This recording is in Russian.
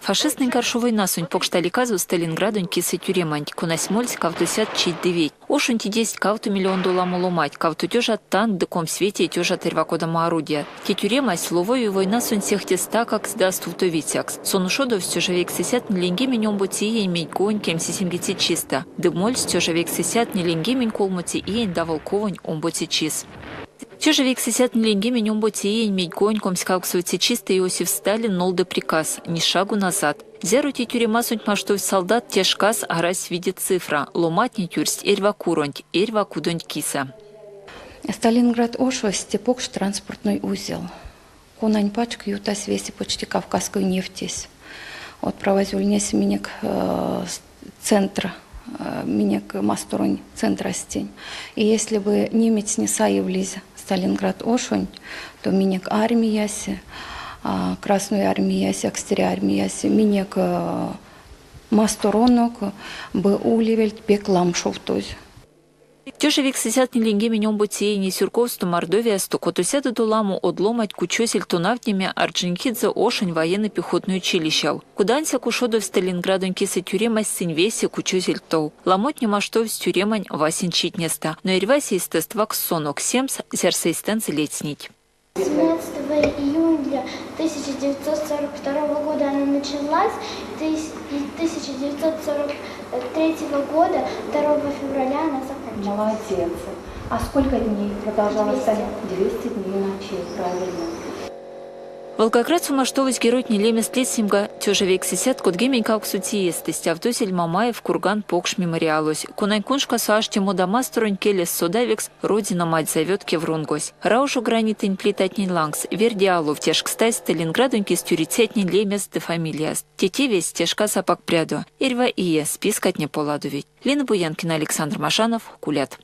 Фашистный горшовой насунь покштали казу Сталинградунь кисы тюреманть, кунасьмольц кавтусят чить девять. Ошунти 10 кавту миллион долларов ломать, кавту тёжа танк деком свете и тёжа тервакодама орудия. Те тюрема словою война сунь всех теста как сдаст в товицякс. Сонушодов стёжавек сисят ленги менем бути и иметь гонь кем сисимгити чисто. Дымоль стёжавек сисят не ленги мень колмути и да волковонь омботи чиз. Чужевик сисят ленги менем боти и медь гоньком скауксуется чисто Иосиф Сталин нолды приказ, ни шагу назад. Зерути тюрема суть маштов солдат тяжкас арась видит цифра, ломать не тюрсть эрва куронть, эрва кудонть киса. Сталинград Ошвости покш транспортный узел. Конань пачк юта свеси почти кавказскую нефтесь. Вот провозюльнес минек центра. Минек масторонь центра стень. И если бы немец не саевлиз Сталинград Ошунь, то минек армияси, Красную армияси, Акстеря армияси, минек масторонок бы уливельт пеклам шовтоз. Тёжевик сисят не ленги менем бути не сюрковсту Мордовия сто котусяду доламу одломать кучосель тунавднями Орджоникидзе Ошень военно-пехотное училище. Куданся кушодов Сталинградун кисы тюремась синвеси кучосель тоу. Ламот нема что с тюремань васин читнеста. Но ирваси из тествак сонок семс зерсейстенцы летснить. 17 июня 1942 года она началась, и 1943 года 2 февраля она закончилась. Молодец. А сколько дней продолжалась? 200 дней ночей, правильно. Волгоград сумаштовый герой нелемес летсимга тёжевек сисят код гемень как сути есть, Авдосель Мамаев курган покш мемориалось. Кунайкуншка суаште модама сторон келес содавекс родина мать зовет кеврунгось. Раушу гранитын плетатнин лангс, вердиалов тяжкстай Сталинградунки стюрицетнин лемес де фамилияс. Тетевес тяжка сапак пряду. Ирва ие спискать не поладувить. Лена Буянкина, Александр Машанов, Кулят.